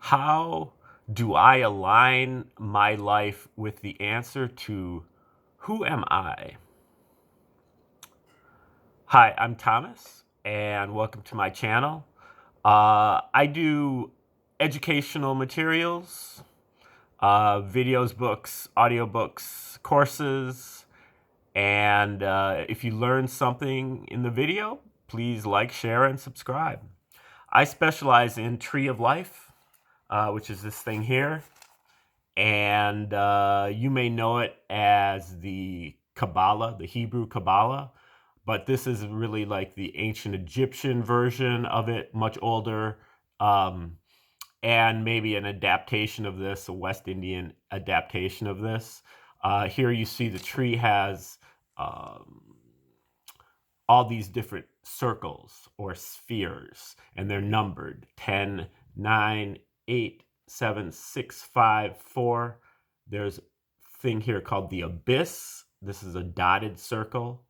How do I align my life with the answer to who am I? Hi, I'm Thomas, and welcome to my channel. I do educational materials, videos, books, audiobooks, courses, and if you learn something in the video, please like, share, and subscribe. I specialize in Tree of Life, which is this thing here. And you may know it as the Kabbalah, the Hebrew Kabbalah, but this is really like the ancient Egyptian version of it, much older, um, and maybe an adaptation of this, a West Indian adaptation of this. Here you see the tree has um, all these different circles or spheres, and they're numbered 10, 9, 8, 7, 6, 5, 4. There's a thing here called the abyss. This is a dotted circle.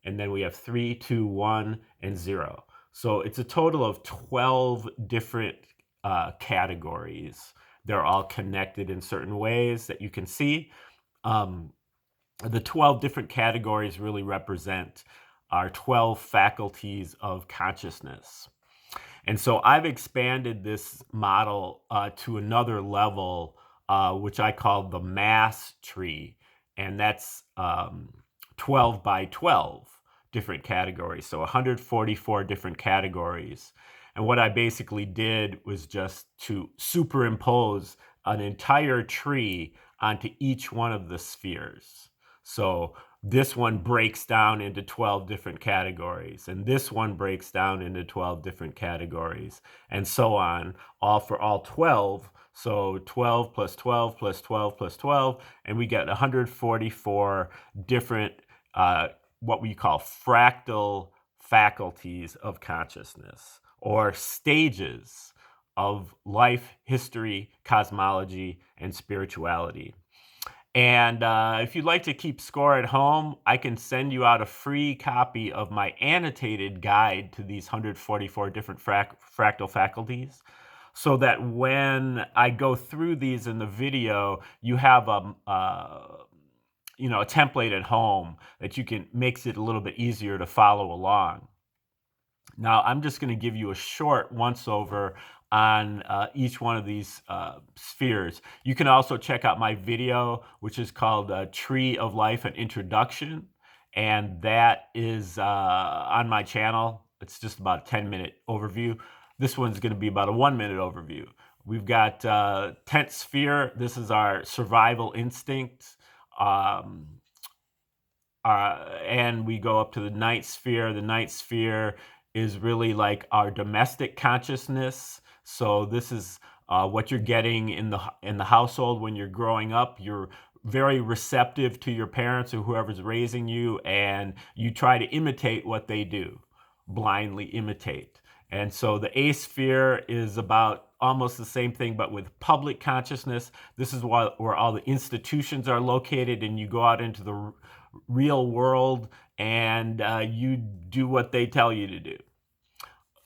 And then we have 3, 2, 1, and 0. So it's a total of 12 different categories. They're all connected in certain ways that you can see. The 12 different categories really represent our 12 faculties of consciousness. And so I've expanded this model to another level, which I call the MASSTree, and that's 12 by 12 different categories, so 144 different categories. And what I basically did was just to superimpose an entire tree onto each one of the spheres. So this one breaks down into 12 different categories, and this one breaks down into 12 different categories, and so on, all for all 12. So 12 plus 12 plus 12 plus 12, and we get 144 different, what we call fractal faculties of consciousness, or stages of life, history, cosmology, and spirituality. And if you'd like to keep score at home, I can send you out a free copy of my annotated guide to these 144 different fractal faculties, so that when I go through these in the video, you have a template at home that you can makes it a little bit easier to follow along. Now, I'm just going to give you a short once-over on each one of these spheres. You can also check out my video, which is called Tree of Life, an Introduction, and that is on my channel. It's just about a 10-minute overview. This one's going to be about a 1-minute overview. We've got 10th sphere. This is our survival instinct. And we go up to the 9th sphere. The 9th sphere is really like our domestic consciousness. So this is what you're getting in the household when you're growing up. You're very receptive to your parents or whoever's raising you, and you try to imitate what they do, blindly imitate. And so the 8th sphere is about almost the same thing, but with public consciousness. This is where all the institutions are located, and you go out into the real world and you do what they tell you to do.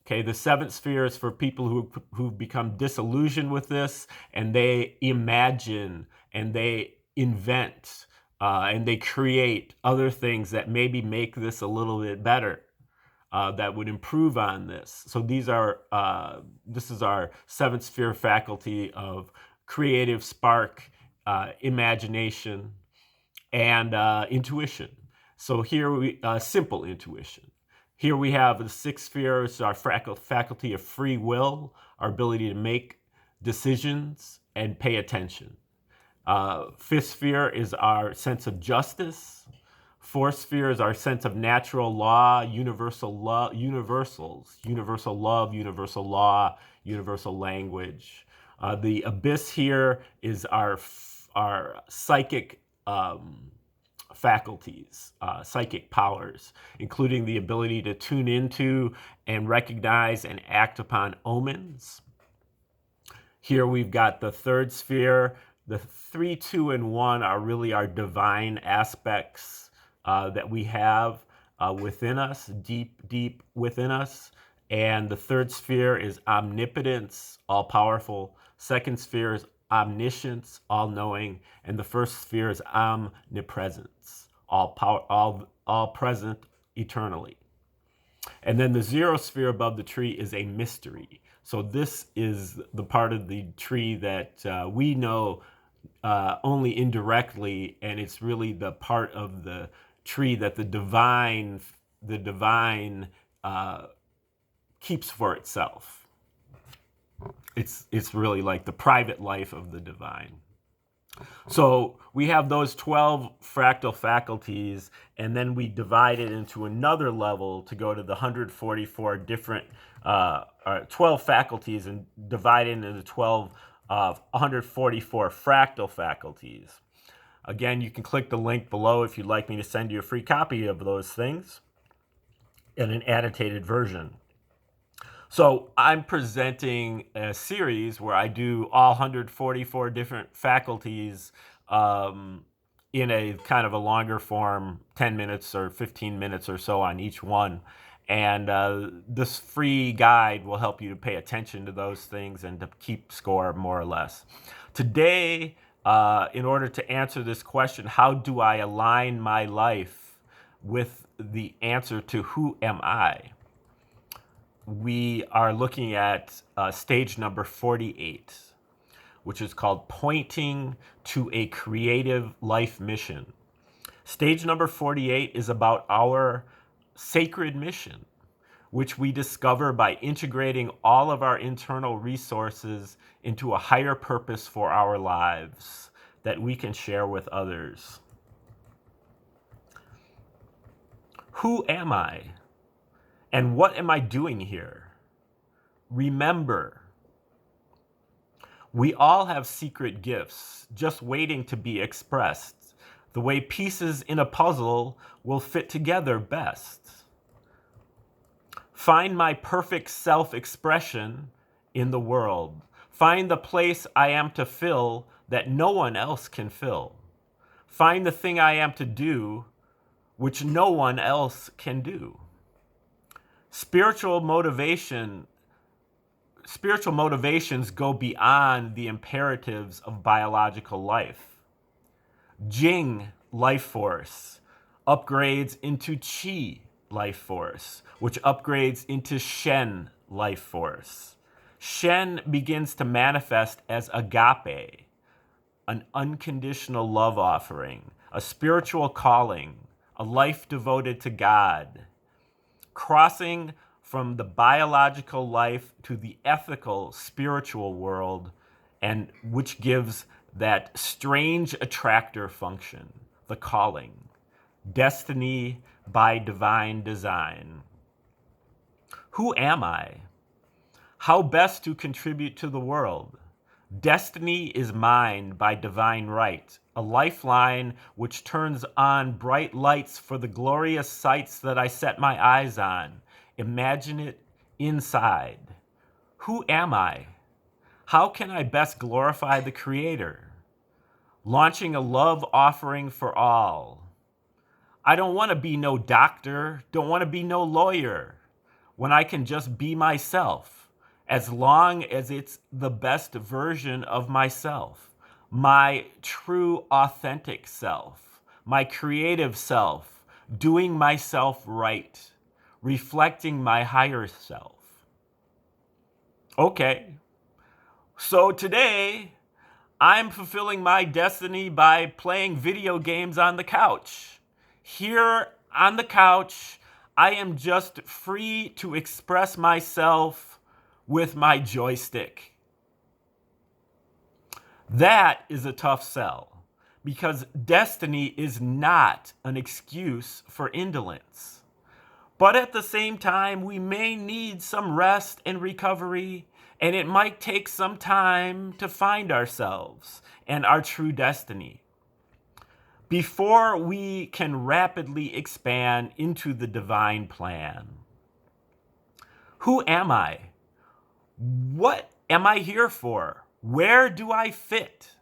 Okay, the 7th sphere is for people who've become disillusioned with this, and they imagine and they invent and they create other things that maybe make this a little bit better, that would improve on this. So this is our 7th sphere faculty of creative spark, imagination, and intuition. So here we simple intuition. Here we have the 6th sphere is our faculty of free will, our ability to make decisions and pay attention. 5th sphere is our sense of justice. 4th sphere is our sense of natural law, universal love, universals, universal love, universal law, universal language. The abyss here is our psychic faculties, psychic powers, including the ability to tune into and recognize and act upon omens. Here we've got the 3rd sphere. The 3, 2, and 1 are really our divine aspects that we have within us, deep within us. And the third sphere is omnipotence, all powerful. Second sphere is omniscience, all knowing. And the first sphere is omnipresence, all present eternally. And then the zero sphere above the tree is a mystery. So this is the part of the tree that we know only indirectly, and it's really the part of the tree that the divine keeps for itself. It's really like the private life of the divine. So we have those 12 fractal faculties, and then we divide it into another level to go to the 144 different 12 faculties and divide it into 144 fractal faculties. Again, you can click the link below if you'd like me to send you a free copy of those things in an annotated version. So I'm presenting a series where I do all 144 different faculties in a kind of a longer form, 10 minutes or 15 minutes or so on each one. And this free guide will help you to pay attention to those things and to keep score, more or less. Today, in order to answer this question, how do I align my life with the answer to who am I? We are looking at stage number 48, which is called Pointing to a Creative Life Mission. Stage number 48 is about our sacred mission, which we discover by integrating all of our internal resources into a higher purpose for our lives that we can share with others. Who am I? And what am I doing here? Remember, we all have secret gifts just waiting to be expressed. The way pieces in a puzzle will fit together best. Find my perfect self-expression in the world. Find the place I am to fill that no one else can fill. Find the thing I am to do which no one else can do. Spiritual motivations go beyond the imperatives of biological life. Jing life force upgrades into Qi life force, which upgrades into Shen life force. Shen begins to manifest as agape, an unconditional love offering, a spiritual calling, a life devoted to God. Crossing from the biological life to the ethical spiritual world, and which gives that strange attractor function, the calling, destiny by divine design. Who am I? How best to contribute to the world? Destiny is mine by divine right, a lifeline which turns on bright lights for the glorious sights that I set my eyes on. Imagine it inside. Who am I? How can I best glorify the Creator? Launching a love offering for all. I don't want to be no doctor, don't want to be no lawyer, when I can just be myself. As long as it's the best version of myself, my true authentic self, my creative self, doing myself right, reflecting my higher self. Okay, so today I'm fulfilling my destiny by playing video games on the couch. Here on the couch, I am just free to express myself with my joystick. That is a tough sell, because destiny is not an excuse for indolence. But at the same time, we may need some rest and recovery, and it might take some time to find ourselves and our true destiny before we can rapidly expand into the divine plan. Who am I? What am I here for? Where do I fit?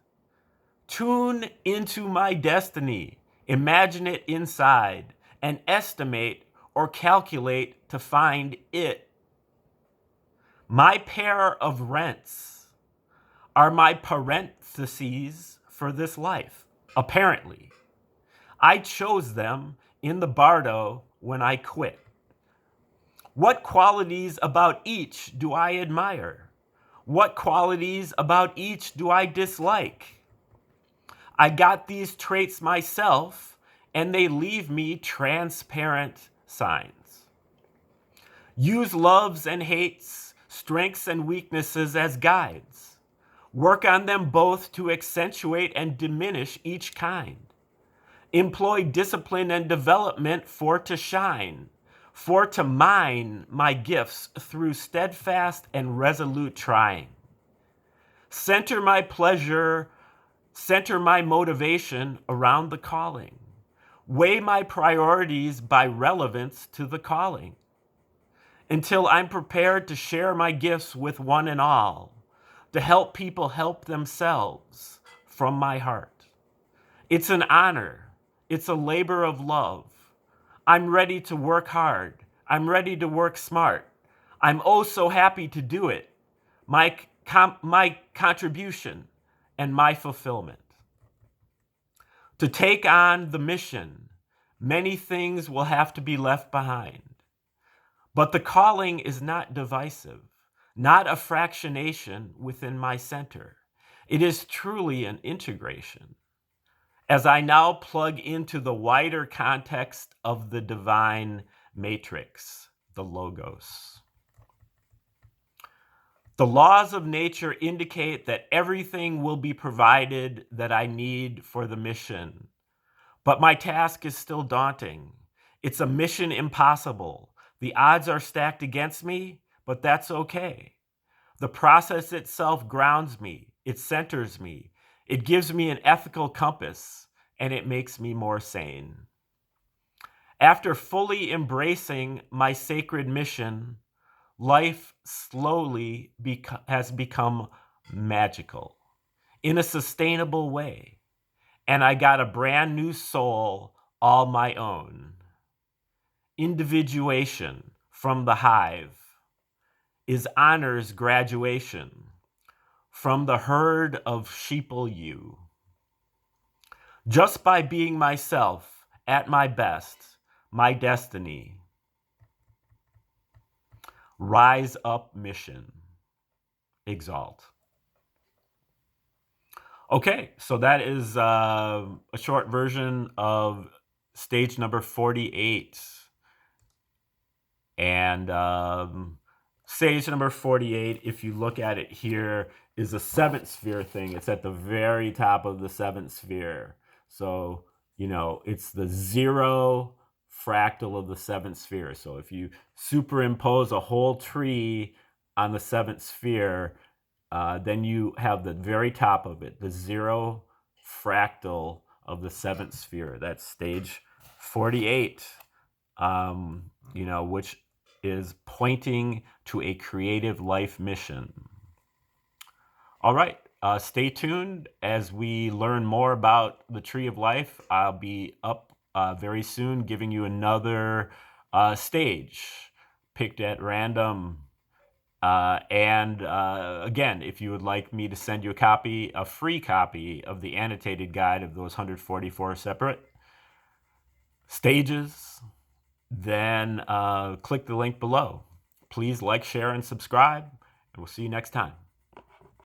Tune into my destiny, imagine it inside, and estimate or calculate to find it My pair of rents are my parentheses for this life, apparently. I chose them in the bardo when I quit. What qualities about each do I admire? What qualities about each do I dislike? I got these traits myself, and they leave me transparent signs. Use loves and hates, strengths and weaknesses as guides. Work on them both to accentuate and diminish each kind. Employ discipline and development for to shine, for to mine my gifts through steadfast and resolute trying. Center my pleasure, center my motivation around the calling. Weigh my priorities by relevance to the calling, until I'm prepared to share my gifts with one and all, to help people help themselves from my heart. It's an honor. It's a labor of love. I'm ready to work hard. I'm ready to work smart. I'm oh so happy to do it. My contribution and my fulfillment. To take on the mission, many things will have to be left behind. But the calling is not divisive, not a fractionation within my center. It is truly an integration. As I now plug into the wider context of the divine matrix, the logos. The laws of nature indicate that everything will be provided that I need for the mission. But my task is still daunting. It's a mission impossible. The odds are stacked against me, but that's okay. The process itself grounds me. It centers me. It gives me an ethical compass, and it makes me more sane. After fully embracing my sacred mission, life slowly has become magical in a sustainable way. And I got a brand new soul all my own. Individuation from the hive is honor's graduation from the herd of sheeple you. Just by being myself at my best, my destiny. Rise up mission. Exalt. Okay, so that is a short version of stage number 48. And stage number 48, if you look at it here, is a seventh sphere thing. It's at the very top of the seventh sphere. So, it's the 0 fractal of the seventh sphere. So if you superimpose a whole tree on the seventh sphere, then you have the very top of it, the 0 fractal of the seventh sphere. That's stage 48, which is pointing to a creative life mission. All right, stay tuned as we learn more about the Tree of Life. I'll be up very soon giving you another stage picked at random. Again, if you would like me to send you a free copy of the annotated guide of those 144 separate stages, then click the link below. Please like, share, and subscribe, and we'll see you next time.